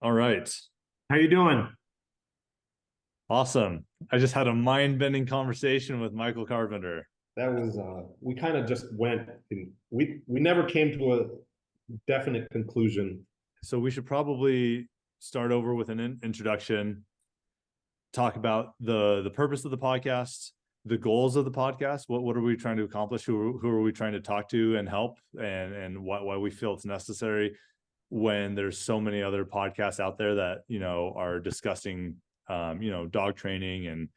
All right. How you doing? Awesome. I just had a mind-bending conversation with Michael Carpenter. That was we kind of just went and we never came to a definite conclusion. So we should probably start over with an introduction, talk about the purpose of the podcast, the goals of the podcast. What are we trying to accomplish? Who are we trying to talk to and help, and why we feel it's necessary when there's so many other podcasts out there that are discussing dog training and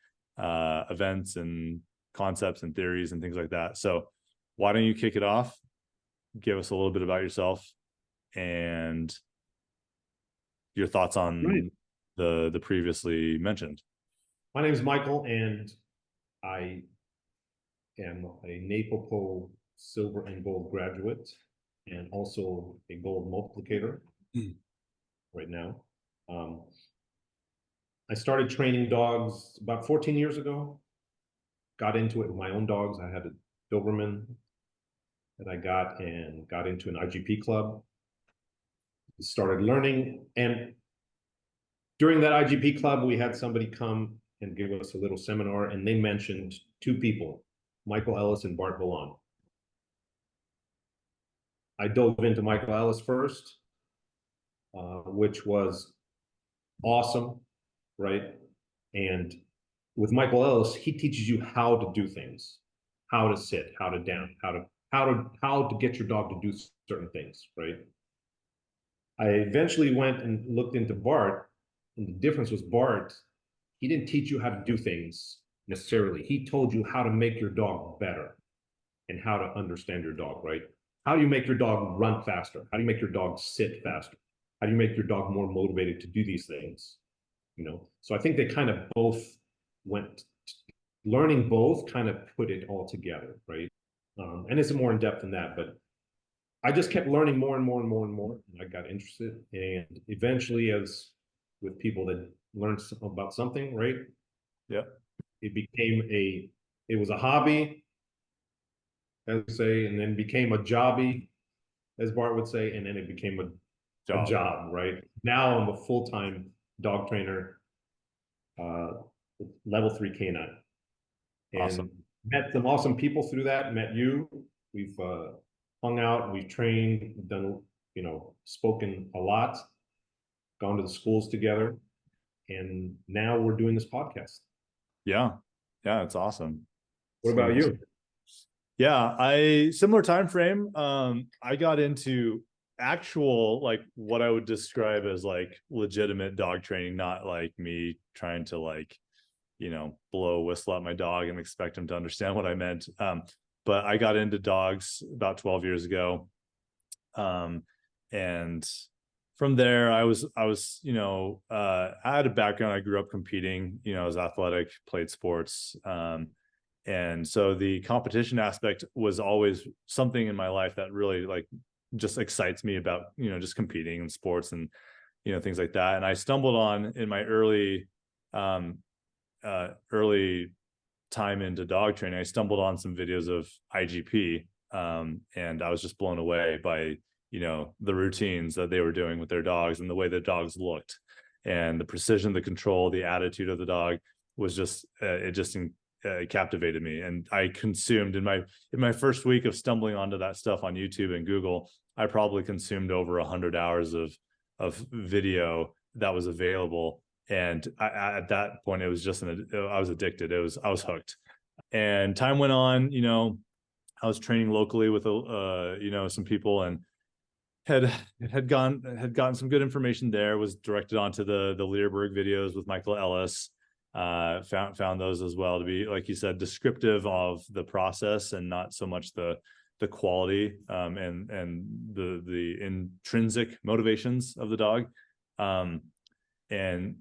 events and concepts and theories and things like that. So why don't you kick it off? Give us a little bit about yourself and your thoughts Right. on the previously mentioned. My name is Michael, and I am a NePoPo Silver and Gold graduate, and also a Gold Multiplicator right now. Um, I started training dogs about 14 years ago. Got into it with my own dogs. I had a Doberman that I got into an IGP club. Started learning, and during that IGP club, we had somebody come and give us a little seminar, and they mentioned two people, Michael Ellis and Bart Vallon. I dove into Michael Ellis first, which was awesome, right? And with Michael Ellis, he teaches you how to do things, how to sit, how to down, how to get your dog to do certain things, right? I eventually went and looked into Bart, and the difference was Bart, he didn't teach you how to do things necessarily. He told you how to make your dog better and how to understand your dog, right? How do you make your dog run faster? How do you make your dog sit faster? How do you make your dog more motivated to do these things? So I think they kind of both went, learning both kind of put it all together, right? And it's more in depth than that, but I just kept learning more and more and more and more, and I got interested. And eventually, as with people that learn about something, right, Yeah. it became it was a hobby, as we say, and then became a jobby, as Bart would say, and then it became a Job. job, right? Now I'm a full-time dog trainer, uh, level 3 canine, Awesome. and met some awesome people through that. Met you. We've hung out, we've trained, done, spoken a lot, gone to the schools together, and now we're doing this podcast. Yeah. Yeah, it's awesome. What It's been about you? awesome. Yeah, I similar time frame. I got into actual, like, what I would describe as like legitimate dog training, not like me trying to, like, blow a whistle at my dog and expect him to understand what I meant. But I got into dogs about 12 years ago. And from there, I had a background. I grew up competing, I was athletic, played sports. And so the competition aspect was always something in my life that really, like, just excites me about, just competing in sports and, things like that. And I stumbled on, in my um, early time into dog training, I stumbled on some videos of IGP, and I was just blown away by the routines that they were doing with their dogs and the way the dogs looked, and the precision, the control, the attitude of the dog was just it captivated me. And I consumed, in my first week of stumbling onto that stuff on YouTube and Google, I probably consumed over 100 hours of video that was available. And at that point, it was just I was addicted. I was hooked. And time went on. I was training locally with some people, and had gotten some good information there. Was directed onto the Learberg videos with Michael Ellis. Found those as well to be, like you said, descriptive of the process and not so much the quality, and the intrinsic motivations of the dog. And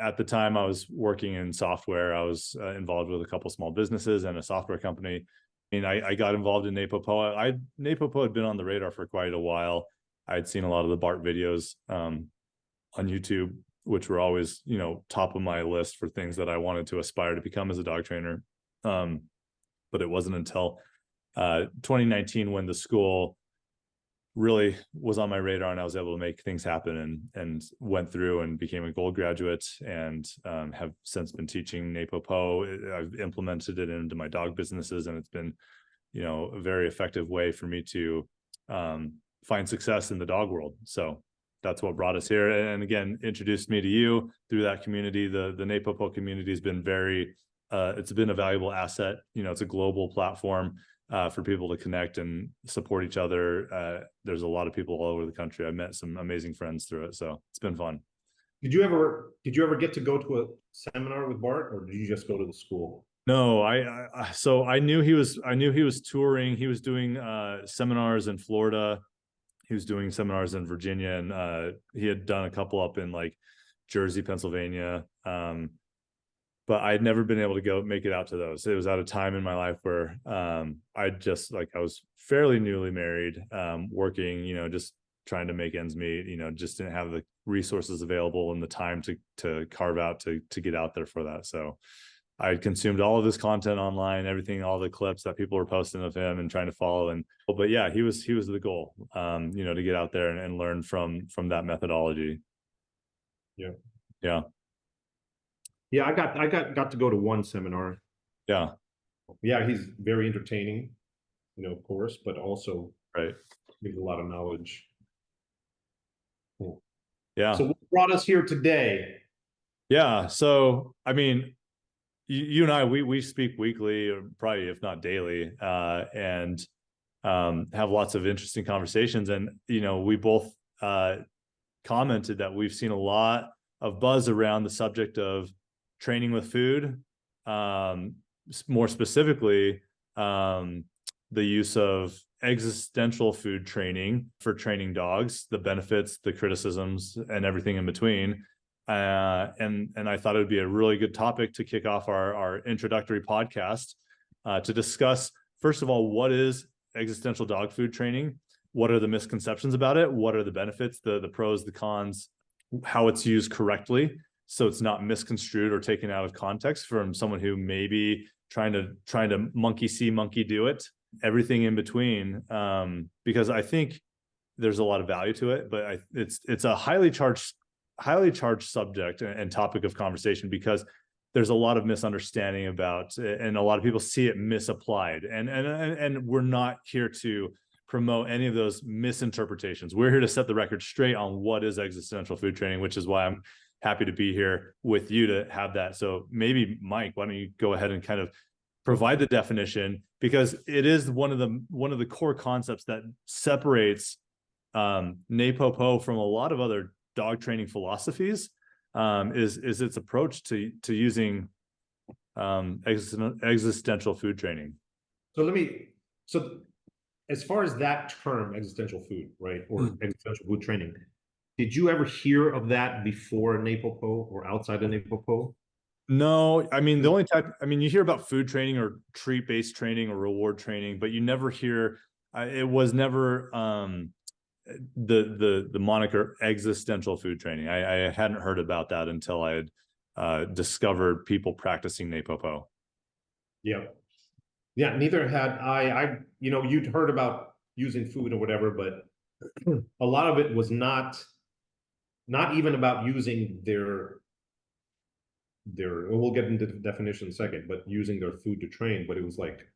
at the time, I was working in software. I was involved with a couple small businesses and a software company. I got involved in NePoPo. NePoPo had been on the radar for quite a while. I'd seen a lot of the Bart videos on YouTube, which were always, top of my list for things that I wanted to aspire to become as a dog trainer. But it wasn't until 2019 when the school really was on my radar, and I was able to make things happen, and went through and became a gold graduate, and have since been teaching NePoPo. I've implemented it into my dog businesses, and it's been, you know, a very effective way for me to find success in the dog world. So that's what brought us here, and again introduced me to you through that community. The NePoPo community has been very it's been a valuable asset. You know, it's a global platform for people to connect and support each other. There's a lot of people all over the country. I met some amazing friends through it, so it's been fun. Did you ever get to go to a seminar with Bart, or did you just go to the school? No, so I knew he was touring. He was doing seminars in Florida. He was doing seminars in Virginia, and he had done a couple up in like Jersey, Pennsylvania. But I'd never been able to go make it out to those. It was at a time in my life where I just like, I was fairly newly married, working, you know, just trying to make ends meet, you know, just didn't have the resources available and the time to carve out to get out there for that. So I consumed all of his content online, everything, all the clips that people were posting of him and trying to follow. And but yeah, he was the goal, you know, to get out there and learn from that methodology. Yeah. Yeah. Yeah, I got to go to one seminar. Yeah. Yeah, he's very entertaining, you know, of course, but also Right. gives a lot of knowledge. Cool. Yeah. So what brought us here today? Yeah. So I mean, you and I, we speak weekly, or probably if not daily, and have lots of interesting conversations. And you know, we both commented that we've seen a lot of buzz around the subject of training with food, more specifically, the use of existential food training for training dogs, the benefits, the criticisms, and everything in between. And I thought it would be a really good topic to kick off our introductory podcast, to discuss, first of all, what is existential dog food training? What are the misconceptions about it? What are the benefits, the pros, the cons, how it's used correctly, so it's not misconstrued or taken out of context from someone who may be trying to monkey see, monkey do it, everything in between. Because I think there's a lot of value to it, but it's a highly charged subject and topic of conversation, because there's a lot of misunderstanding about, and a lot of people see it misapplied, and we're not here to promote any of those misinterpretations. We're here to set the record straight on what is existential food training, which is why I'm happy to be here with you to have that. So maybe Mike, why don't you go ahead and kind of provide the definition, because it is one of the core concepts that separates NePoPo from a lot of other dog training philosophies, is its approach to using existential food training. So as far as that term, existential food, right, or existential food training, did you ever hear of that before NePoPo or outside of NePoPo? No, I mean, the only type, I mean, you hear about food training or treat-based training or reward training, but you never hear, it was never the moniker existential food training. I hadn't heard about that until I had discovered people practicing NePoPo. Yeah. Yeah, neither had I, you know, you'd heard about using food or whatever, but a lot of it was not even about using their, we'll get into the definition in a second, but using their food to train. But it was like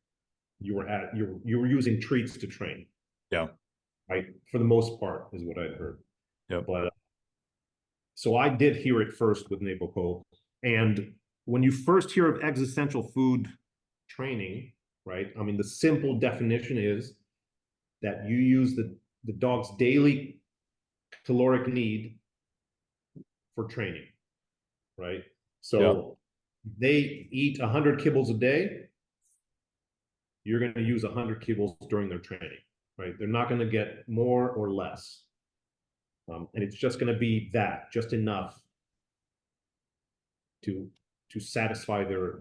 you were using treats to train. Yeah. Right. For the most part is what I'd heard. Yeah. But so I did hear it first with NePoPo. And when you first hear of existential food training, right? I mean, the simple definition is that you use the dog's daily caloric need for training, right? So they eat 100 kibbles a day. You're going to use 100 kibbles during their training, right? They're not going to get more or less. And it's just going to be that, just enough to satisfy their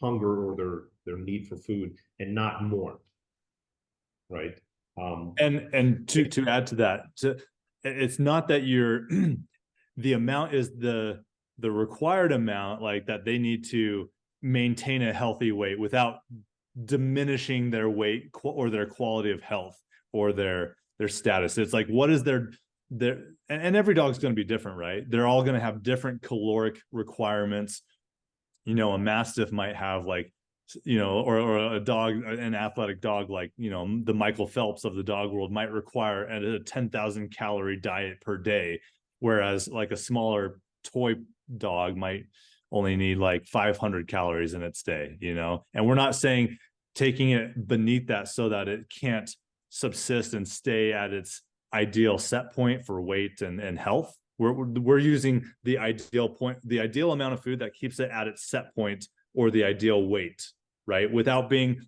hunger or their need for food, and not more, right? And to add to that, it's not that you're the amount is the required amount, like that they need to maintain a healthy weight without diminishing their weight or their quality of health or their status. It's like, what is their and every dog's going to be different, right? They're all going to have different caloric requirements. You know, a mastiff might have like, you know, or a dog, an athletic dog like, you know, the Michael Phelps of the dog world might require a 10,000 calorie diet per day, whereas like a smaller toy dog might only need like 500 calories in its day, you know. And we're not saying taking it beneath that so that it can't subsist and stay at its ideal set point for weight and health. We're using the ideal point, the ideal amount of food that keeps it at its set point or the ideal weight, right? Without being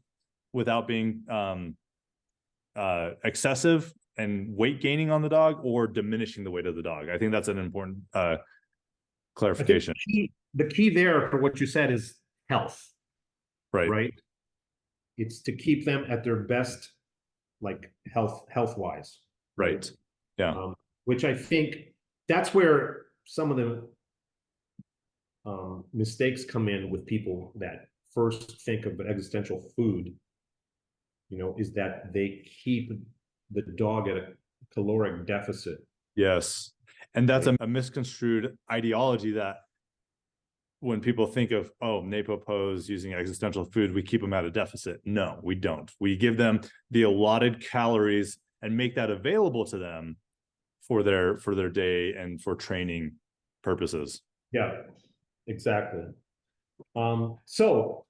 excessive and weight gaining on the dog or diminishing the weight of the dog. I think that's an important clarification. The key there for what you said is health, Right? right? It's to keep them at their best, like health wise. Right. Yeah. Which I think that's where some of the mistakes come in with people that first think of existential food, you know, is that they keep the dog at a caloric deficit. Yes. And that's a misconstrued ideology that when people think of, oh, NePoPo's using existential food, we keep them at a deficit. No, we don't. We give them the allotted calories and make that available to them for their day and for training purposes. Yeah, exactly. So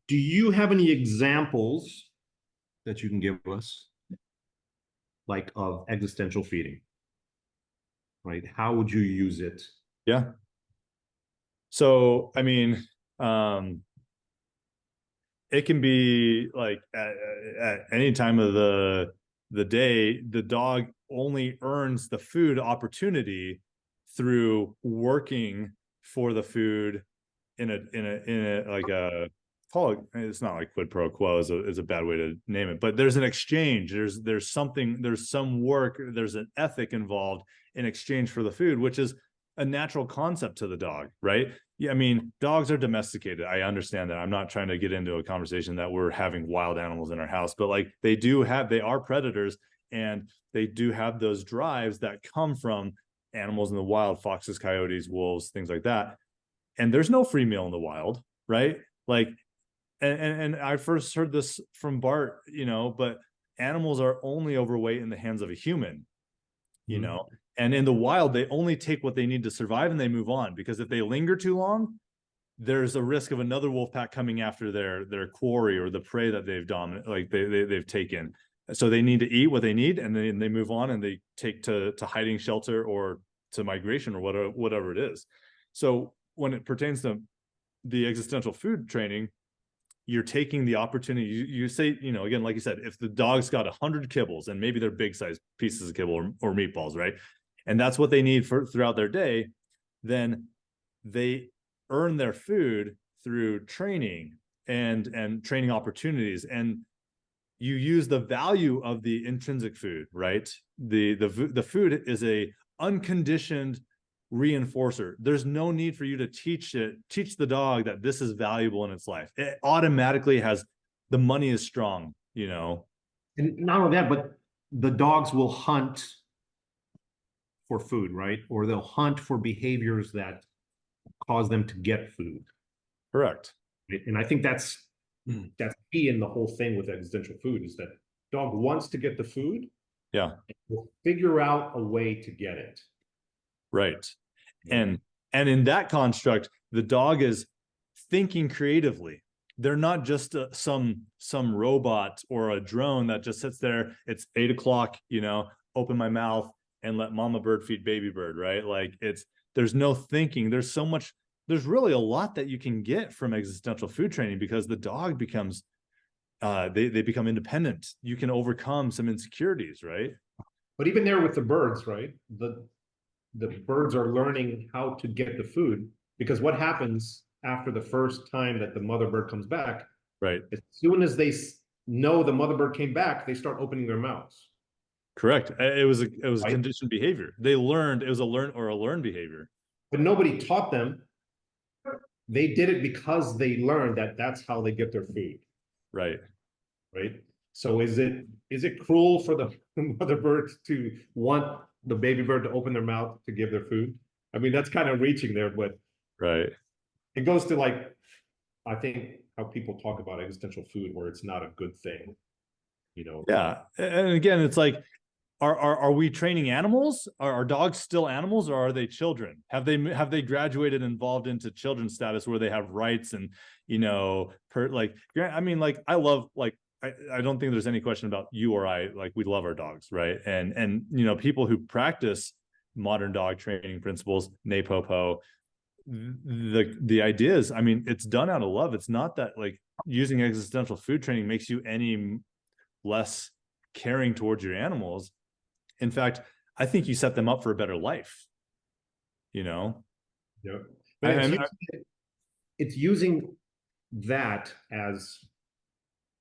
do you have any examples that you can give us, like of existential feeding? Right? How would you use it? Yeah. So, I mean, it can be like at any time of the day, the dog only earns the food opportunity through working for the food in a like a, call it, it's not like quid pro quo is a bad way to name it, but there's an exchange, there's something, there's some work, there's an ethic involved in exchange for the food, which is a natural concept to the dog, right? Yeah, I mean, dogs are domesticated. I understand that. I'm not trying to get into a conversation that we're having wild animals in our house, but like they are predators, and they do have those drives that come from animals in the wild, foxes, coyotes, wolves, things like that. And there's no free meal in the wild, right? Like, and I first heard this from Bart, you know, but animals are only overweight in the hands of a human, you know, and in the wild, they only take what they need to survive and they move on, because if they linger too long, there's a risk of another wolf pack coming after their quarry or the prey that they've dominant, like they've taken. So they need to eat what they need, and then they move on and they take to hiding shelter or to migration or whatever it is. So when it pertains to the existential food training, you're taking the opportunity. You say, you know, again, like you said, if the dog's got 100 kibbles and maybe they're big size pieces of kibble or meatballs, right? And that's what they need for throughout their day, then they earn their food through training and training opportunities. And you use the value of the intrinsic food, right? The food is a unconditioned reinforcer. There's no need for you to teach the dog that this is valuable in its life. It automatically has, the money is strong, you know. And not only that, but the dogs will hunt for food, right? Or they'll hunt for behaviors that cause them to get food. Correct. And I think that's key in the whole thing with existential food, is that dog wants to get the food. Yeah. Will figure out a way to get it. Right. And in that construct, the dog is thinking creatively. They're not just some robot or a drone that just sits there. It's 8 o'clock, you know, open my mouth and let mama bird feed baby bird, right? Like there's no thinking. There's really a lot that you can get from existential food training, because the dog becomes, they become independent. You can overcome some insecurities, right? But even there with the birds, right? The birds are learning how to get the food, because what happens after the first time that the mother bird comes back, right? As soon as they know the mother bird came back, they start opening their mouths. Correct. It was right? conditioned behavior. They learned, it was a learned behavior. But nobody taught them. They did it because they learned that that's how they get their food. Right. Right. So is it cruel for the mother bird to want the baby bird to open their mouth to give their food? I mean, that's kind of reaching there, but Right. it goes to like, I think how people talk about existential food, where it's not a good thing, you know? Yeah. And again, it's like, are we training animals? Are dogs still animals, or are they children? Have they graduated and evolved into children status where they have rights and, like, I mean, like, I love, like, I don't think there's any question about you or I, like, we love our dogs, right? And people who practice modern dog training principles, NePoPo, the idea is, I mean, it's done out of love. It's not that, like, using existential food training makes you any less caring towards your animals. In fact, I think you set them up for a better life. Yeah. I, But I, it's using that as,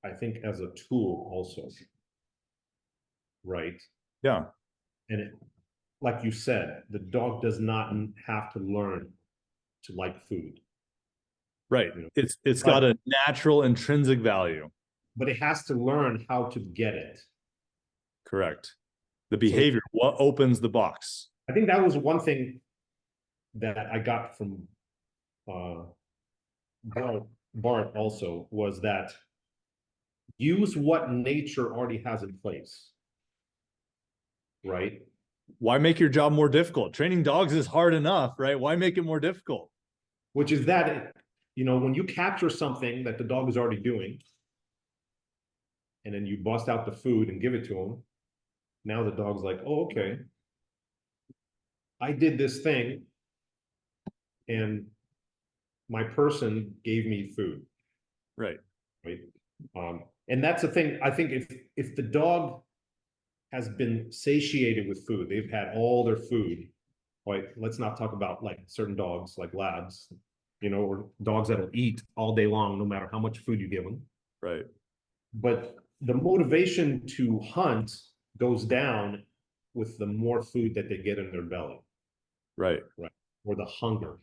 I think, as a tool also, right? yeah, And like you said, the dog does not have to learn to like food, right. you know, It's got but a natural intrinsic value. it has to learn how to get it. Correct. The So behavior, what opens the box. I think that was one thing that I got from uh, Bart also, was that use what nature already has in place, right? Why make your job more difficult? Training dogs is hard enough, right? Why make it more difficult? Which is that, when you capture something that the dog is already doing, and then you bust out the food and give it to him, now the dog's like, oh, okay, I did this thing, and my person gave me food, Right. right? And that's the thing. I think if the dog has been satiated with food, they've had all their food, right? Let's not talk about like certain dogs, like labs, or dogs that'll eat all day long, no matter how much food you give them. Right. But the motivation to hunt goes down with the more food that they get in their belly. Right. Right. Or the hunger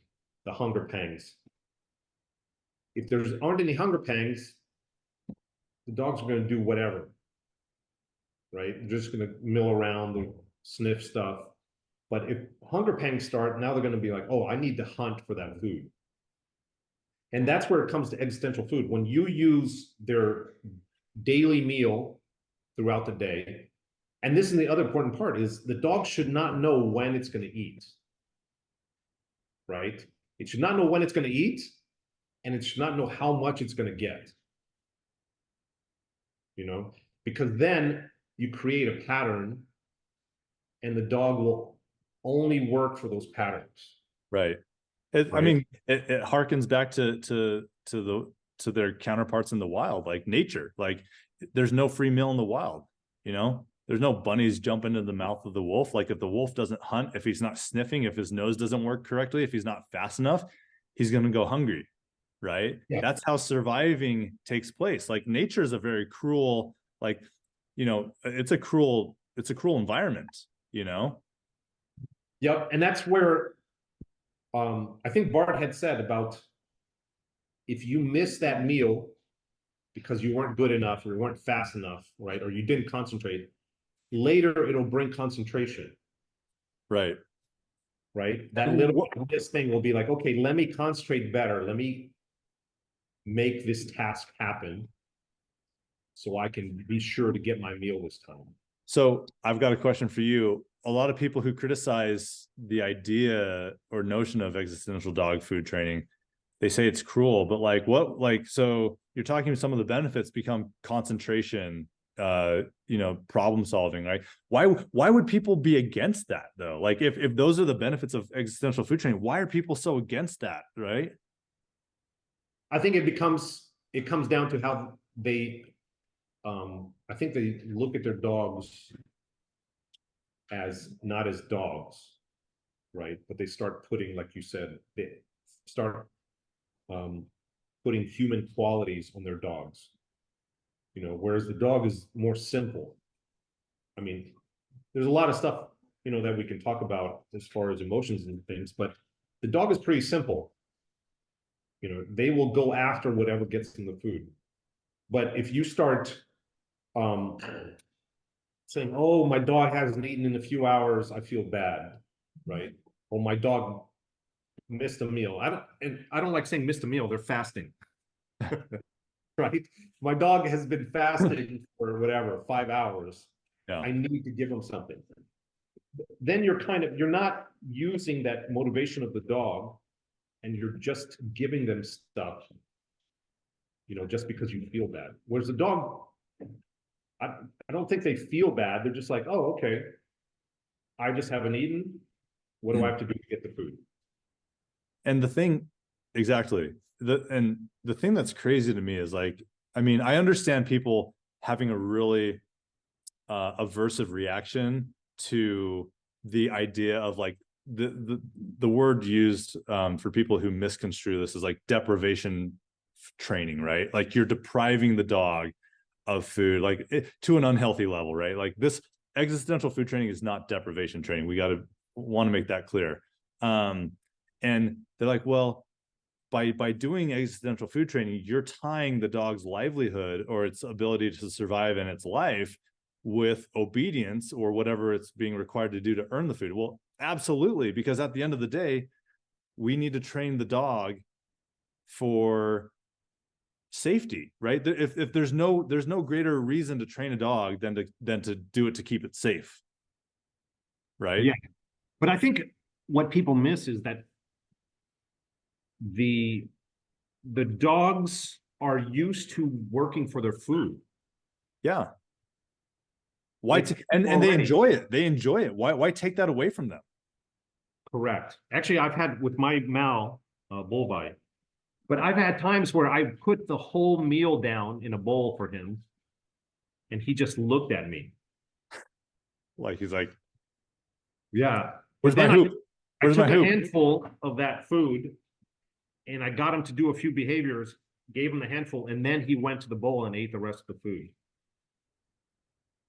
pangs. If there aren't any hunger pangs, the dogs are going to do whatever. Right. They're just going to mill around and sniff stuff. But if hunger pangs start, now they're going to be like, oh, I need to hunt for that food. And that's where it comes to existential food. When you use their daily meal throughout the day, and this is the other important part, is the dog should not know when it's going to eat. Right? It should not know when it's going to eat, and it should not know how much it's going to get. Because then you create a pattern, and the dog will only work for those patterns. Right. Right? I mean, it harkens back to their counterparts in the wild, like nature. Like, there's no free meal in the wild. There's no bunnies jump into the mouth of the wolf. Like, if the wolf doesn't hunt, if he's not sniffing, if his nose doesn't work correctly, if he's not fast enough, he's going to go hungry. Right. Yeah. That's how surviving takes place. Like, nature is a very cruel, like, it's a cruel environment. Yep. And that's where I think Bart had said about, if you miss that meal because you weren't good enough or you weren't fast enough, right, or you didn't concentrate, later it'll bring concentration. Right. That little this thing will be like, okay, let me concentrate better. Let me make this task happen so I can be sure to get my meal this time. So I've got a question for you. A lot of people who criticize the idea or notion of existential dog food training, they say it's cruel, but so you're talking some of the benefits become concentration, problem solving, right? Why would people be against that though? Like, if those are the benefits of existential food training, why are people so against that, right? I think it comes down to how they, I think they look at their dogs as not as dogs, right? But they start putting, like you said, they start putting human qualities on their dogs. Whereas the dog is more simple. I mean, there's a lot of stuff, that we can talk about as far as emotions and things, but the dog is pretty simple. They will go after whatever gets in the food. But if you start um, saying, "Oh, my dog hasn't eaten in a few hours. I feel bad," right? Or my dog missed a meal. I don't like saying missed a meal. They're fasting, right? My dog has been fasting for whatever 5 hours. Yeah. I need to give him something. Then you're not using that motivation of the dog, and you're just giving them stuff, just because you feel bad. Whereas the dog, I, I don't think they feel bad. They're just like, oh, okay, I just haven't eaten. What do I have to do to get the food? And the thing, exactly. The thing that's crazy to me is like, I mean, I understand people having a really aversive reaction to the idea of like the word used for people who misconstrue this is like deprivation training, right? Like you're depriving the dog of food, like to an unhealthy level, right? Like this existential food training is not deprivation training. We got to want to make that clear. And they're like, well, by doing existential food training, you're tying the dog's livelihood or its ability to survive in its life with obedience or whatever it's being required to do to earn the food. Well, absolutely, because at the end of the day, we need to train the dog for safety, right? If there's no greater reason to train a dog than to do it to keep it safe, right? Yeah, but I think what people miss is that the the dogs are used to working for their food. Yeah. Why and they enjoy it. They enjoy it. Why take that away from them? Correct. Actually, I've had with my Mal bull bite, but I've had times where I put the whole meal down in a bowl for him, and he just looked at me. Like he's like, Yeah. where's my hoop? I Where's my took a hoop? handful of that food and I got him to do a few behaviors, gave him the handful, and then he went to the bowl and ate the rest of the food.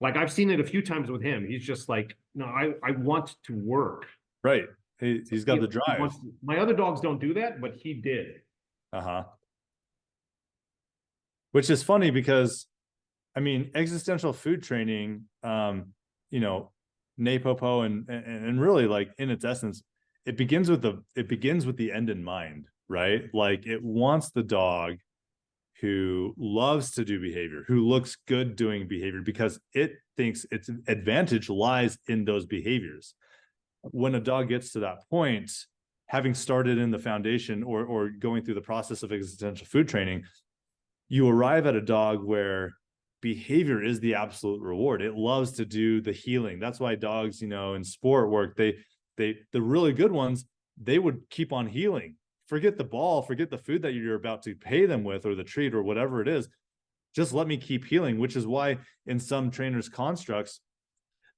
Like I've seen it a few times with him. He's just like, no, I want to work. Right. He's got the drive. My other dogs don't do that, but he did. Uh-huh. Which is funny because, I mean, existential food training, you know, NePoPo and really like in its essence, it begins with the end in mind, right? Like it wants the dog who loves to do behavior, who looks good doing behavior because it thinks its advantage lies in those behaviors. When a dog gets to that point, having started in the foundation or going through the process of existential food training, you arrive at a dog where behavior is the absolute reward. It loves to do the healing. That's why dogs, you know, in sport work, the really good ones, they would keep on healing. Forget the ball, forget the food that you're about to pay them with or the treat or whatever it is. Just let me keep healing, which is why in some trainers' constructs,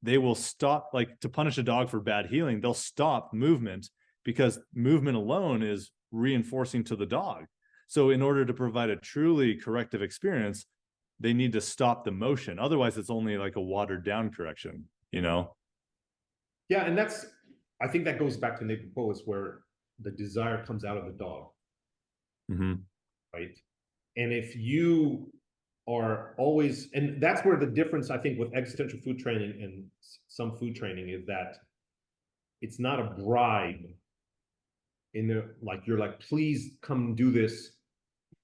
they will stop, like to punish a dog for bad healing, they'll stop movement because movement alone is reinforcing to the dog. So in order to provide a truly corrective experience, they need to stop the motion. Otherwise, it's only like a watered down correction, you know? Yeah, and I think that goes back to NePoPo, is where the desire comes out of the dog. Mm-hmm. Right? And if you are always, and that's where the difference, I think, with existential food training and some food training is that it's not a bribe in the, like, you're like, please come do this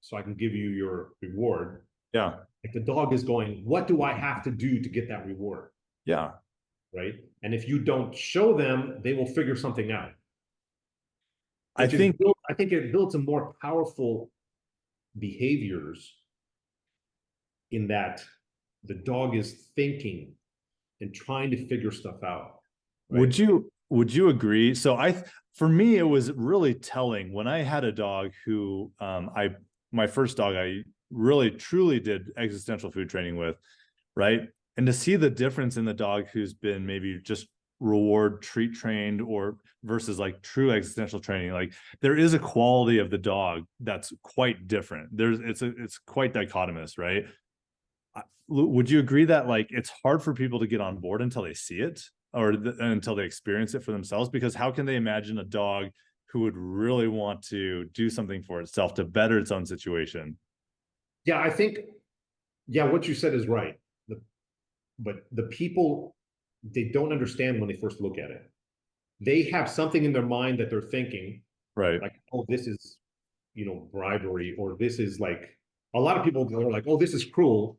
so I can give you your reward. Yeah. Like the dog is going, what do I have to do to get that reward? Yeah. Right. And if you don't show them, they will figure something out. I think it builds a more powerful behaviors in that the dog is thinking and trying to figure stuff out. Right? Would you agree? So for me, it was really telling when I had a dog who my first dog I really truly did existential food training with, right? And to see the difference in the dog who's been maybe just reward treat trained or versus like true existential training, like there is a quality of the dog that's quite different. It's quite dichotomous, right? Would you agree that like it's hard for people to get on board until they see it or until they experience it for themselves? Because how can they imagine a dog who would really want to do something for itself to better its own situation? Yeah, I think, yeah, what you said is right. but the people, they don't understand when they first look at it. They have something in their mind that they're thinking, Right. like, oh, this is, bribery, or this is like, a lot of people are like, oh, this is cruel,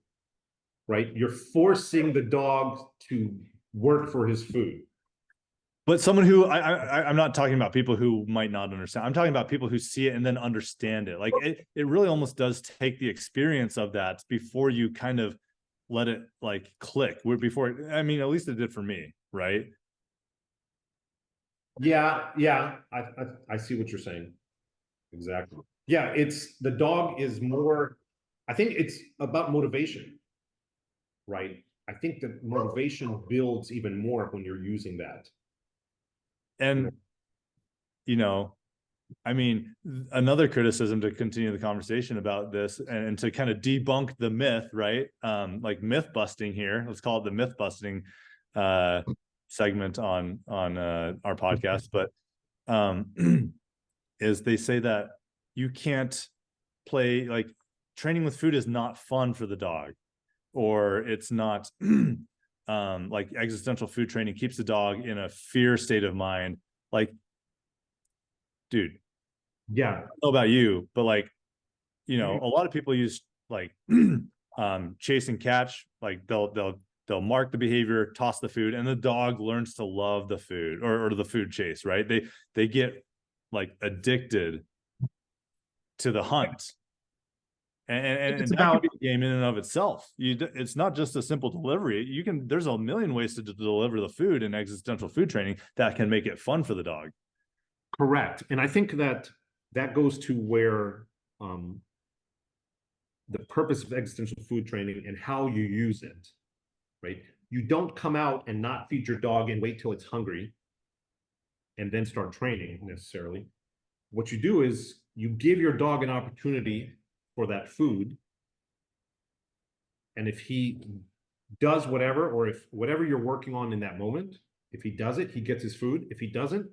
right? You're forcing the dog to work for his food. But someone who I'm not talking about people who might not understand. I'm talking about people who see it and then understand it. Like it really almost does take the experience of that before you kind of let it like click. Before, I mean, at least it did for me, right? Yeah, yeah, I see what you're saying. Exactly. Yeah, it's the dog is more, I think it's about motivation, right? I think that motivation builds even more when you're using that. And you know, I mean, another criticism to continue the conversation about this and to kind of debunk the myth, right? Like myth busting here. Let's call it the myth busting segment on our podcast. But is they say that you can't play, like training with food is not fun for the dog, or it's not like existential food training keeps the dog in a fear state of mind. Like, dude, Yeah. I don't know about you, but like, a lot of people use like chase and catch. Like they'll mark the behavior, toss the food, and the dog learns to love the food or the food chase, right? They get like addicted to the hunt. And that could be a game in and of itself. It's not just a simple delivery. There's a million ways to deliver the food in existential food training that can make it fun for the dog. Correct. And I think that goes to where the purpose of existential food training and how you use it, right? You don't come out and not feed your dog and wait till it's hungry and then start training necessarily. What you do is you give your dog an opportunity for that food. And if he does whatever, or if whatever you're working on in that moment, if he does it, he gets his food. If he doesn't,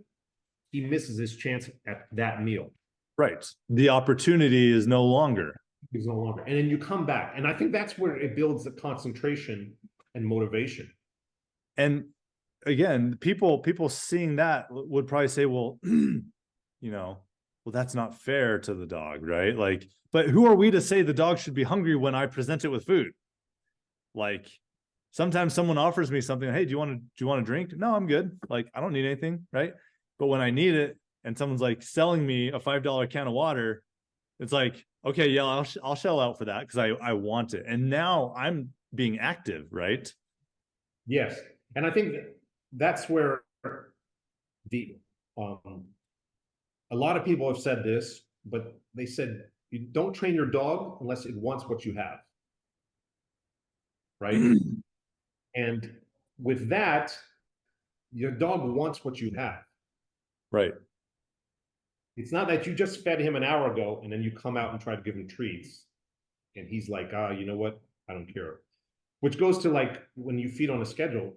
he misses his chance at that meal. Right. The opportunity is no longer. Is no longer. And then you come back. And I think that's where it builds the concentration and motivation. And again, people seeing that would probably say, well, well, that's not fair to the dog, right? Like, but who are we to say the dog should be hungry when I present it with food? Like, sometimes someone offers me something, hey, do you want to drink? No, I'm good. Like, I don't need anything, right? But when I need it and someone's like selling me a $5 can of water, it's like, okay, yeah, I'll shell out for that because I want it. And now I'm being active, right? Yes. And I think that's where the a lot of people have said this, but they said you don't train your dog unless it wants what you have. Right? And with that, your dog wants what you have. Right. It's not that you just fed him an hour ago and then you come out and try to give him treats. And he's like, you know what? I don't care. Which goes to like when you feed on a schedule,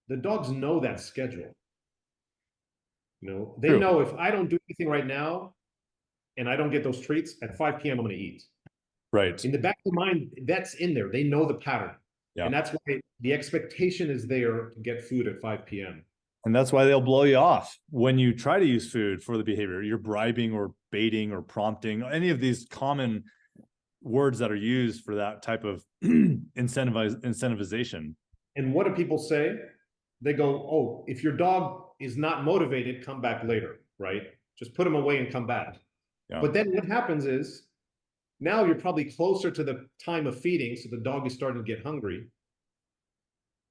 the dogs know that schedule. They True. know if I don't do anything right now and I don't get those treats at 5 p.m., I'm going to eat. Right. In the back of the mind, that's in there. They know the pattern. Yeah. And that's why the expectation is there to get food at 5 p.m. And that's why they'll blow you off when you try to use food for the behavior. You're bribing or baiting or prompting, any of these common words that are used for that type of incentivization. And what do people say? They go, oh, if your dog is not motivated, come back later, right? Just put him away and come back. Yeah. But then what happens is now you're probably closer to the time of feeding, so the dog is starting to get hungry.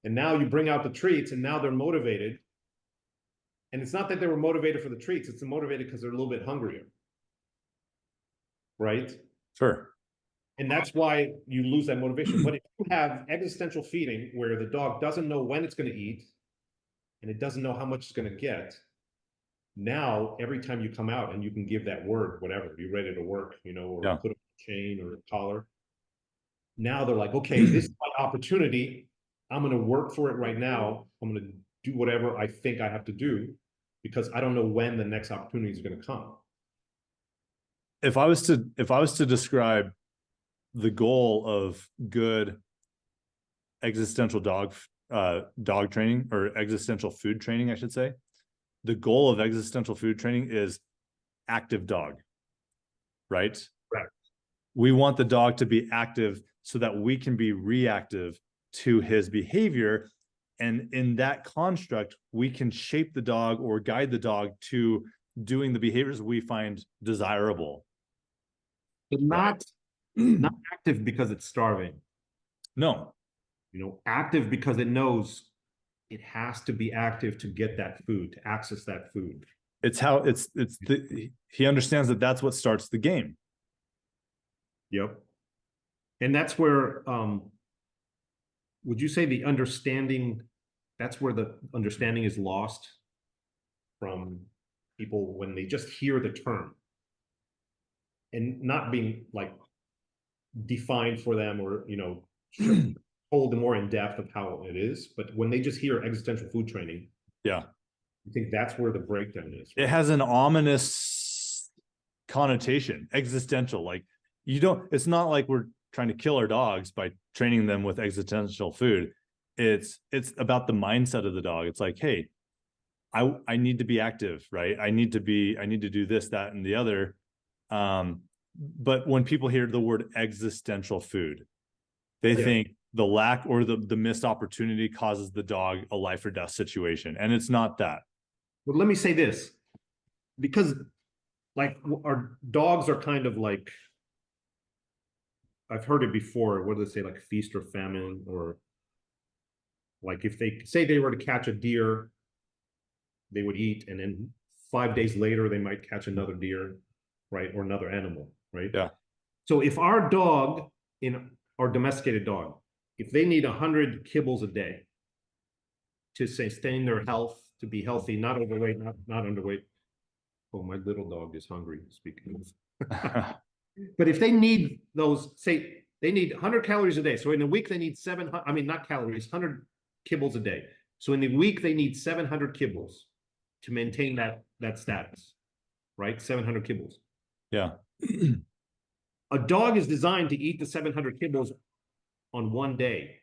And now you bring out the treats, and now they're motivated. And it's not that they were motivated for the treats, it's motivated because they're a little bit hungrier. Right? Sure. And that's why you lose that motivation. But if you have existential feeding where the dog doesn't know when it's going to eat and it doesn't know how much it's going to get, now every time you come out and you can give that word, whatever, be ready to work, or put a chain or a collar. Now they're like, okay, this is my opportunity. I'm going to work for it right now. I'm going to do whatever I think I have to do because I don't know when the next opportunity is going to come. If I was to describe the goal of good existential dog training, or existential food training, I should say. The goal of existential food training is active dog, right? Right. We want the dog to be active so that we can be reactive to his behavior. And in that construct, we can shape the dog or guide the dog to doing the behaviors we find desirable. But not active because it's starving. No. Active because it knows it has to be active to get that food, to access that food. He understands that that's what starts the game. Yep. And that's where, would you say that's where the understanding is lost from people when they just hear the term and not being like defined for them, or, told more in depth of how it is. But when they just hear existential food training, yeah, I think that's where the breakdown is. Right? It has an ominous connotation, existential. Like, it's not like we're trying to kill our dogs by training them with existential food. It's about the mindset of the dog. It's like, hey, I need to be active, right? I need to do this, that, and the other. But when people hear the word existential food, they think the lack or the missed opportunity causes the dog a life or death situation. And it's not that. Well, let me say this, because like our dogs are kind of like, I've heard it before. What do they say? Like feast or famine, or like if they say they were to catch a deer, they would eat, and then 5 days later they might catch another deer, right? Or another animal, right? Yeah. So if our dog, in our domesticated dog, if they need 100 kibbles a day to sustain their health, to be healthy, not overweight, not underweight. Oh, my little dog is hungry, speaking of. But if they need those, say they need 100 calories a day. So in a week they need 700, I mean, not calories, 100 kibbles a day. So in the week they need 700 kibbles to maintain that status, right? 700 kibbles. Yeah. A dog is designed to eat the 700 kibbles on one day,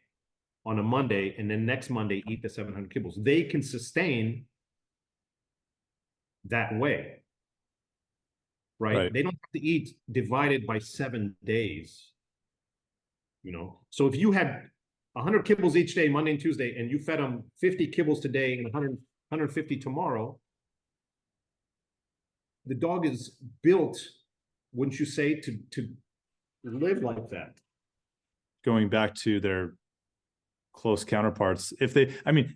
on a Monday, and then next Monday eat the 700 kibbles. They can sustain that way, right? They don't have to eat divided by 7 days, So if you had 100 kibbles each day, Monday and Tuesday, and you fed them 50 kibbles today and 150 tomorrow, the dog is built, wouldn't you say, to live like that? Going back to their close counterparts, and they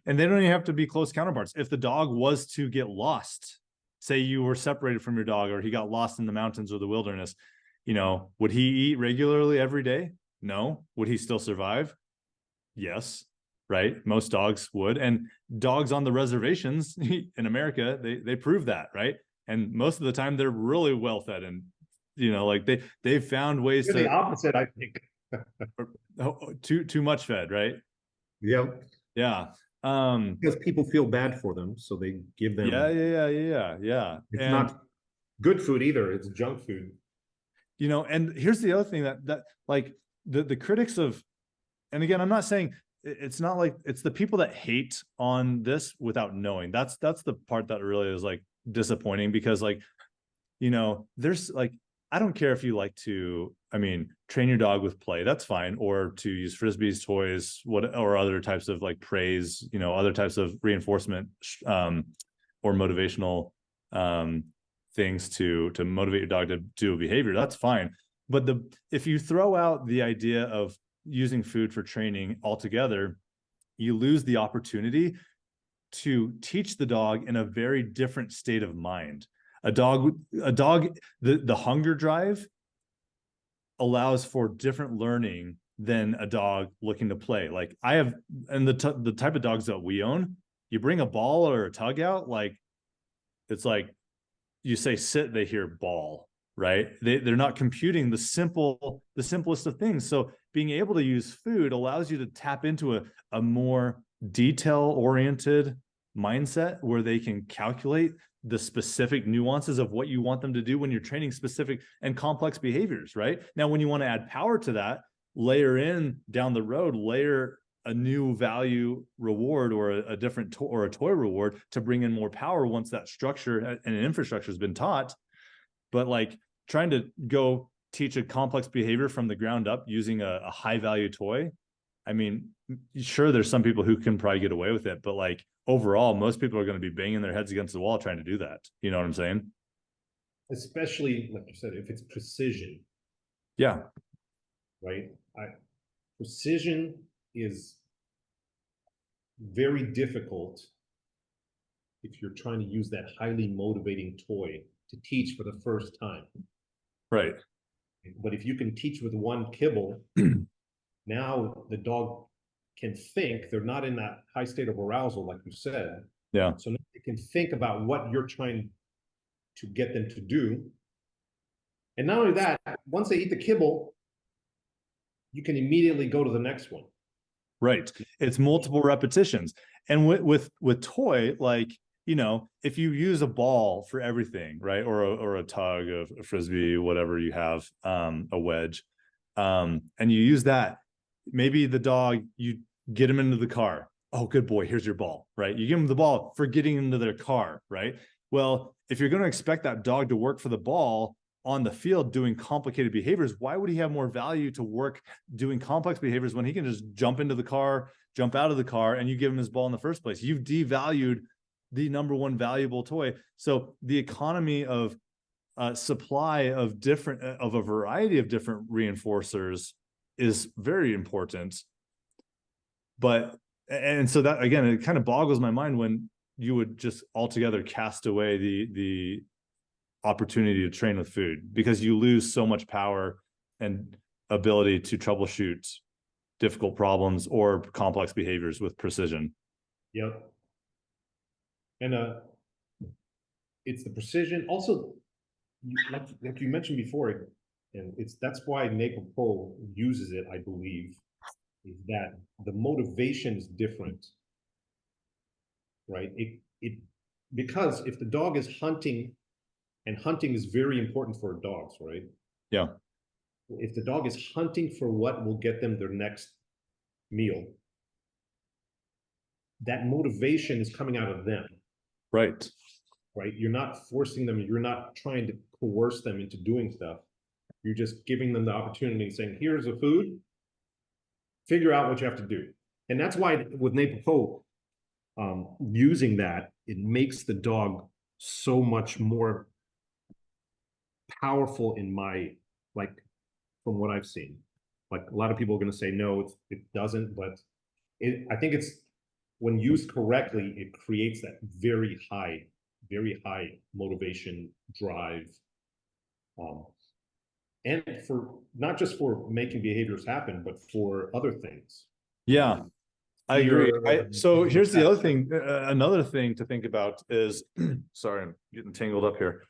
don't even have to be close counterparts. If the dog was to get lost, say you were separated from your dog, or he got lost in the mountains or the wilderness, would he eat regularly every day? No. Would he still survive? Yes. Right. Most dogs would. And dogs on the reservations in America, they prove that, right? And most of the time they're really well fed, and like they've found ways to the opposite, I think. too much fed, right? Yep. Yeah. Because people feel bad for them, so they give them. Yeah. It's not good food either. It's junk food. And here's the other thing that like the critics of, and again, I'm not saying it's not like it's the people that hate on this without knowing. That's the part that really is like disappointing, because like, there's like, I don't care if you like to, train your dog with play, that's fine, or to use frisbees, toys, or other types of like praise, other types of reinforcement, or motivational things to motivate your dog to do a behavior, that's fine. But if you throw out the idea of using food for training altogether, you lose the opportunity to teach the dog in a very different state of mind. The hunger drive allows for different learning than a dog looking to play. Like I have, and the type of dogs that we own, you bring a ball or a tug out, like it's like you say sit, they hear ball, right? They're not computing the simplest of things. So being able to use food allows you to tap into a more detail-oriented mindset where they can calculate the specific nuances of what you want them to do when you're training specific and complex behaviors, right? Now, when you want to add power to that, layer a new value reward or a different or a toy reward to bring in more power once that structure and infrastructure has been taught. But like trying to go teach a complex behavior from the ground up using a high value toy, I mean, sure, there's some people who can probably get away with it, but like overall, most people are going to be banging their heads against the wall trying to do that. You know what I'm saying? Especially, like you said, if it's precision. Yeah. Right? Precision is very difficult if you're trying to use that highly motivating toy to teach for the first time. Right. But if you can teach with one kibble, now the dog can think. They're not in that high state of arousal, like you said. Yeah. So now they can think about what you're trying to get them to do. And not only that, once they eat the kibble, you can immediately go to the next one. Right. It's multiple repetitions. And with toy, like, you know, if you use a ball for everything, right, or a tug, a frisbee, whatever you have, a wedge, and you use that, maybe the dog, you get him into the car. Oh, good boy, here's your ball, right? You give him the ball for getting into their car, right? Well, if you're going to expect that dog to work for the ball on the field doing complicated behaviors, why would he have more value to work doing complex behaviors when he can just jump into the car, jump out of the car, and you give him his ball in the first place? You've devalued the number one valuable toy. So the economy of supply of different, of a variety of different reinforcers is very important. But, and so that, again, it kind of boggles my mind when you would just altogether cast away the opportunity to train with food, because you lose so much power and ability to troubleshoot difficult problems or complex behaviors with precision. Yep. And it's the precision. Also, like you mentioned before, and that's why NePoPo uses it, I believe, is that the motivation is different, right? Because if the dog is hunting, and hunting is very important for dogs, right? Yeah. If the dog is hunting for what will get them their next meal, that motivation is coming out of them. Right. Right? You're not forcing them, you're not trying to coerce them into doing stuff. You're just giving them the opportunity, saying, here's a food, figure out what you have to do. And that's why with NePoPo, using that, it makes the dog so much more powerful in my, like, from what I've seen. Like, a lot of people are going to say, no, it doesn't, but I think it's, when used correctly, it creates that very high motivation, drive, and for not just for making behaviors happen, but for other things. Yeah, I agree. So here's the other thing. Another thing to think about is, sorry, I'm getting tangled up here.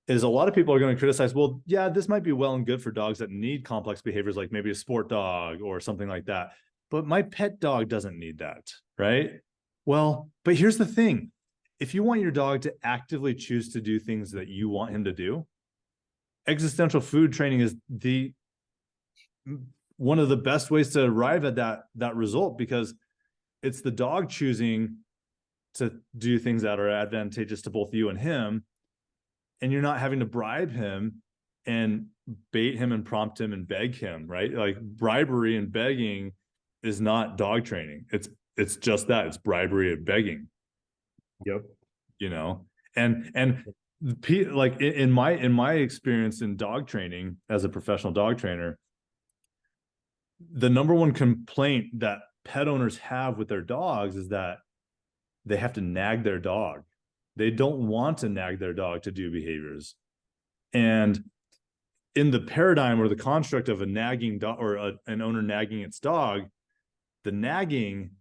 Is a lot of people are going to criticize, well, yeah, this might be well and good for dogs that need complex behaviors, like maybe a sport dog or something like that. But my pet dog doesn't need that, right? Well, but here's the thing. If you want your dog to actively choose to do things that you want him to do, existential food training is one of the best ways to arrive at that result, because it's the dog choosing to do things that are advantageous to both you and him, and you're not having to bribe him and bait him and prompt him and beg him, right? Like bribery and begging is not dog training. It's just that, it's bribery and begging. Yep. You know, and like in my experience in dog training as a professional dog trainer, the number one complaint that pet owners have with their dogs is that they have to nag their dog. They don't want to nag their dog to do behaviors. And in the paradigm or the construct of a nagging dog, or an owner nagging its dog, the nagging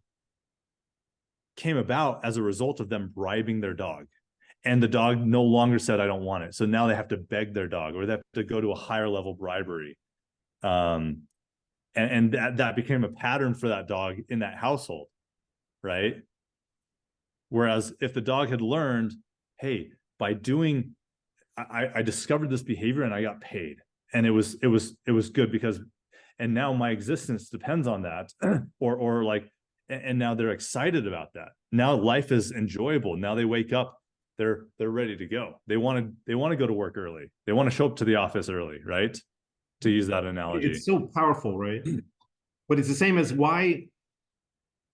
came about as a result of them bribing their dog. And the dog no longer said, I don't want it. So now they have to beg their dog, or they have to go to a higher level bribery. And that became a pattern for that dog in that household, right? Whereas if the dog had learned, hey, by doing, I discovered this behavior and I got paid, and it was good because, and now my existence depends on that. or like, and now they're excited about that. Now life is enjoyable. Now they wake up, they're ready to go. They want to go to work early. They want to show up to the office early, right? To use that analogy. It's so powerful, right? But it's the same as why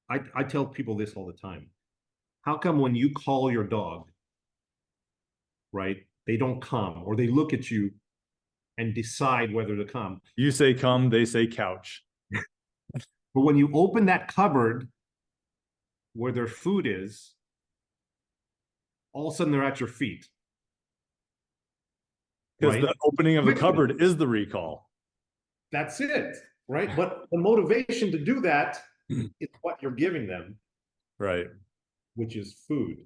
I tell people this all the time. How come when you call your dog, right, they don't come, or they look at you and decide whether to come? You say come, they say couch. But when you open that cupboard where their food is, all of a sudden they're at your feet. Because the opening of the cupboard is the recall. That's it, right? But the motivation to do that is what you're giving them, right? Which is food.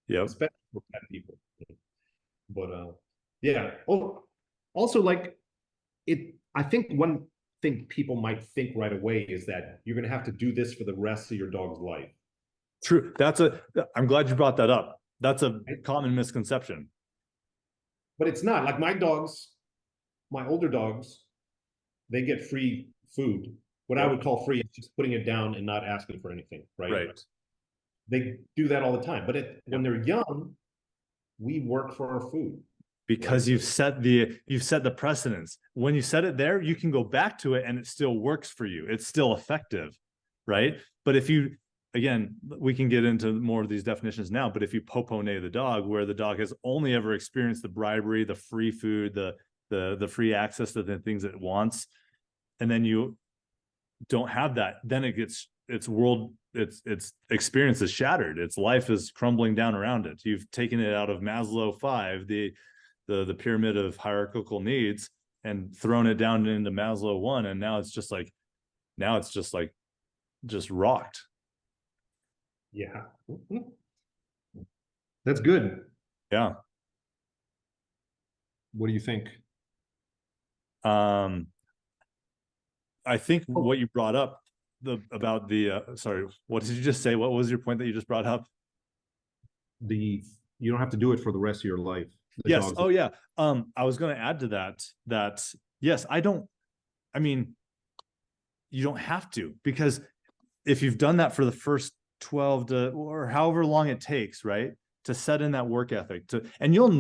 Yep. Especially for pet people. But yeah. Oh, also, like it. I think one thing people might think right away is that you're going to have to do this for the rest of your dog's life. True. I'm glad you brought that up. That's a common misconception. But it's not. Like my dogs, my older dogs, they get free food. What I would call free is just putting it down and not asking for anything, right? Right. They do that all the time. But when they're young, we work for our food. Because you've set the precedence. When you set it there, you can go back to it and it still works for you. It's still effective, right? But if you, again, we can get into more of these definitions now, but if you popone the dog, where the dog has only ever experienced the bribery, the free food, the free access to the things it wants, and then you don't have that, then its experience is shattered. Its life is crumbling down around it. You've taken it out of Maslow 5, the pyramid of hierarchical needs, and thrown it down into Maslow 1, and now it's just rocked. Yeah. That's good. Yeah. What do you think? I think what you brought up about the sorry, what did you just say? What was your point that you just brought up? You don't have to do it for the rest of your life. Yes. Oh yeah. I was going to add to that yes, you don't have to, because if you've done that for the first 12 or however long it takes, right, to set in that work ethic, and you'll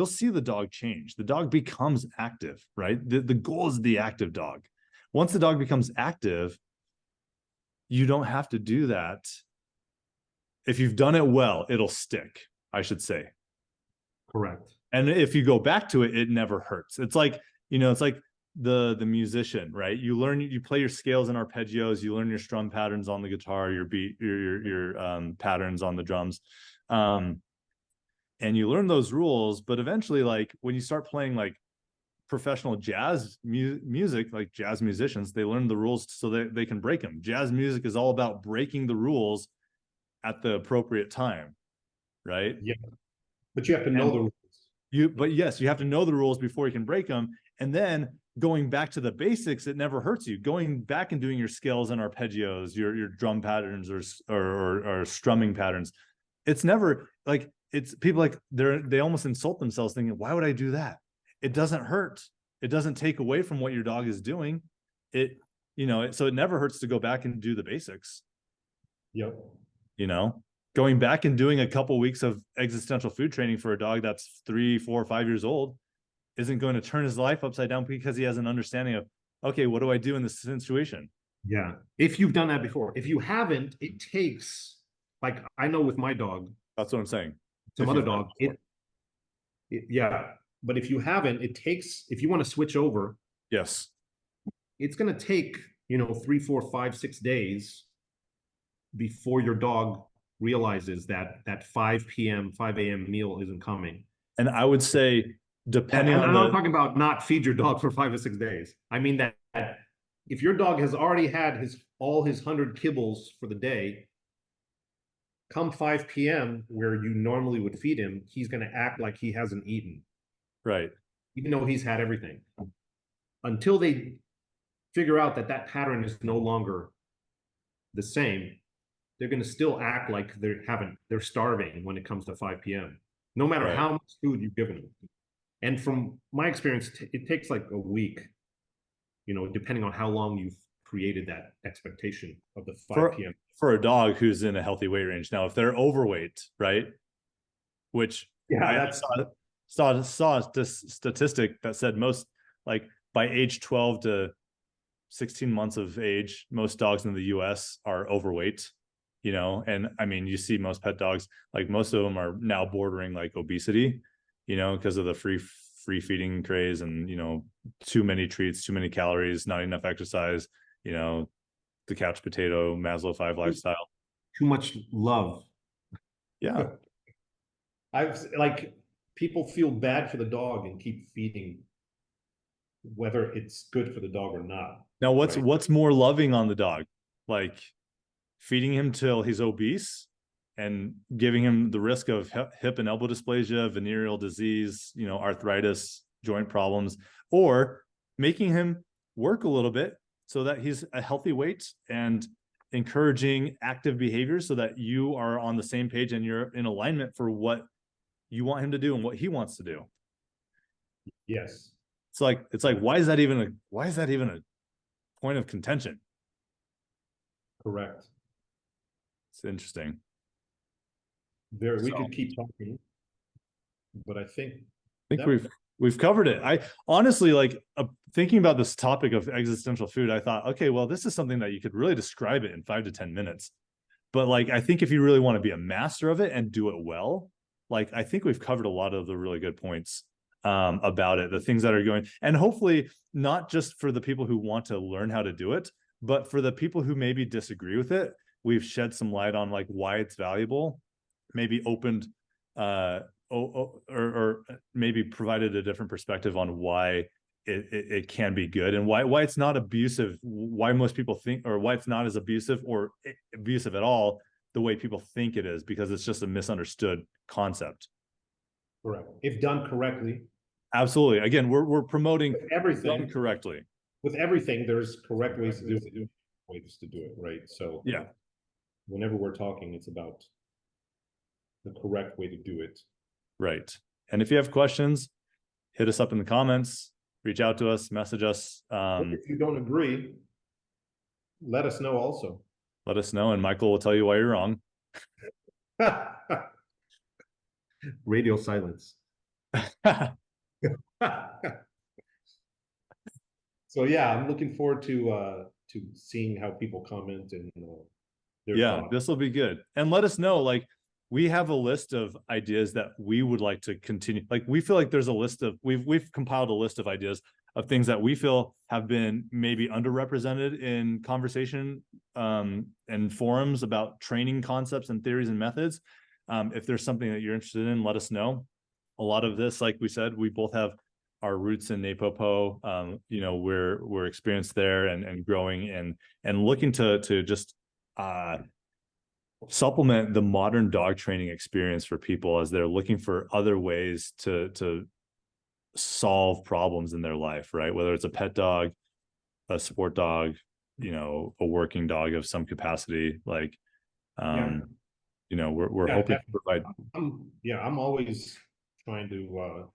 see the dog change. The dog becomes active, right? The goal is the active dog. Once the dog becomes active, you don't have to do that. If you've done it well, it'll stick, I should say. Correct. And if you go back to it, it never hurts. It's like, it's like the musician, right? You play your scales and arpeggios, you learn your strum patterns on the guitar, your beat, your patterns on the drums. And you learn those rules, but eventually, like when you start playing like professional jazz music, like jazz musicians, they learn the rules so that they can break them. Jazz music is all about breaking the rules at the appropriate time, right? Yeah. But you have to know the rules. But yes, you have to know the rules before you can break them. And then going back to the basics, it never hurts you. Going back and doing your scales and arpeggios, your drum patterns or strumming patterns. It's never like, it's people like they almost insult themselves thinking, why would I do that? It doesn't hurt. It doesn't take away from what your dog is doing. So it never hurts to go back and do the basics. Yep. Going back and doing a couple weeks of existential food training for a dog that's 3, 4, 5 years old isn't going to turn his life upside down, because he has an understanding of, okay, what do I do in this situation? Yeah. If you've done that before. If you haven't, it takes, like I know with my dog. That's what I'm saying. Some other dog. Yeah. But if you haven't, it takes, if you want to switch over. Yes. It's going to take, 3, 4, 5, 6 days before your dog realizes that 5 p.m., 5 a.m. meal isn't coming. And I would say, depending on I'm not talking about not feed your dog for 5 or 6 days. I mean that if your dog has already had all his 100 kibbles for the day, come 5 p.m. where you normally would feed him, he's going to act like he hasn't eaten. Right. Even though he's had everything. Until they figure out that pattern is no longer the same, they're going to still act like they're starving when it comes to 5 p.m. No matter how much food you've given them. And from my experience, it takes like a week you know, depending on how long you've created that expectation of the 5 for p.m. for a dog who's in a healthy weight range. Now, if they're overweight, right, which Yeah, I that's saw this statistic that said most, like by age 12 to 16 months of age, most dogs in the US are overweight, you know, and I mean, you see most pet dogs, like most of them are now bordering like obesity, you know, because of the free feeding craze and, you know, too many treats, too many calories, not enough exercise, you know, the couch potato, Maslow 5 lifestyle. too much love. Yeah. I've like people feel bad for the dog and keep feeding whether it's good for the dog or not. Now, Right. what's more loving on the dog? Like feeding him till he's obese and giving him the risk of hip and elbow dysplasia, venereal disease, you know, arthritis, joint problems, or making him work a little bit so that he's a healthy weight and encouraging active behaviors so that you are on the same page and you're in alignment for what you want him to do and what he wants to do. Yes. It's like why is that even a point of contention? Correct. It's interesting. We could keep talking, but I think we've covered it. I honestly, like thinking about this topic of existential food, I thought, okay, well, this is something that you could really describe it in 5 to 10 minutes. But like, I think if you really want to be a master of it and do it well, like, I think we've covered a lot of the really good points about it, the things that are going, and hopefully not just for the people who want to learn how to do it, but for the people who maybe disagree with it, we've shed some light on like why it's valuable, maybe opened or maybe provided a different perspective on why it can be good and why it's not abusive, why most people think, or why it's not as abusive or abusive at all the way people think it is, because it's just a misunderstood concept. correct. If done correctly. Absolutely. Again, we're promoting everything done correctly. With everything, there's correct ways to do it, ways to do it, right? So yeah, whenever we're talking, it's about the correct way to do it. Right. And if you have questions, hit us up in the comments, reach out to us, message us. If you don't agree, let us know also. Let us know, and Michael will tell you why you're wrong. Radio silence. So yeah, I'm looking forward to seeing how people comment and their thoughts. This will be good. And let us know, like, we have a list of ideas that we would like to continue. Like, we feel like there's a list of, we've compiled a list of ideas of things that we feel have been maybe underrepresented in conversation and forums about training concepts and theories and methods. If there's something that you're interested in, let us know. A lot of this, like we said, we both have our roots in NePoPo. You know, we're experienced there and growing and looking to just supplement the modern dog training experience for people as they're looking for other ways to solve problems in their life, right? Whether it's a pet dog, a sport dog, you know, a working dog of some capacity, like, you know, we're hoping to provide. I'm always trying to,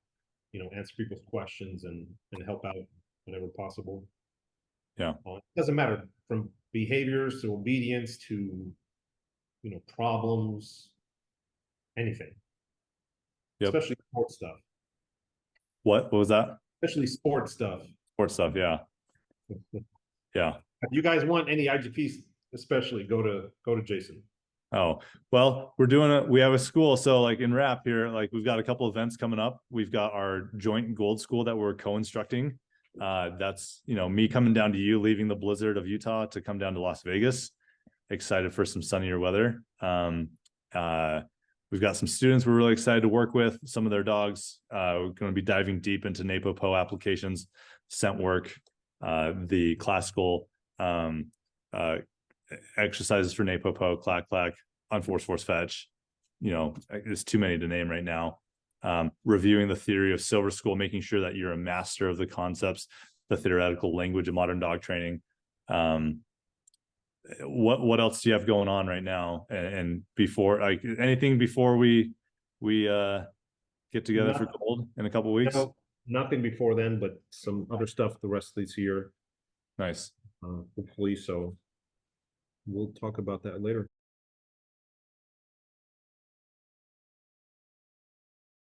you know, answer people's questions and help out whenever possible. Yeah. It doesn't matter from behaviors to obedience to, you know, problems, anything. Yep. Especially sports stuff. What was that? Especially sports stuff. Sports stuff, yeah. Yeah. If you guys want any IGPs, especially go to Jason. Oh, well, we have a school. So like in wrap here, like we've got a couple events coming up. We've got our joint gold school that we're co-instructing. That's, you know, me coming down to you, leaving the blizzard of Utah to come down to Las Vegas. Excited for some sunnier weather. We've got some students we're really excited to work with, some of their dogs. We're going to be diving deep into NePoPo applications, scent work, the classical exercises for NePoPo, clack, clack, unforced force fetch. You know, there's too many to name right now. Reviewing the theory of Silver School, making sure that you're a master of the concepts, the theoretical language of modern dog training. What else do you have going on right now? And before, like, anything before we get together for gold in a couple of weeks? No, nothing before then, but some other stuff the rest of this year. Nice. Hopefully, so we'll talk about that later.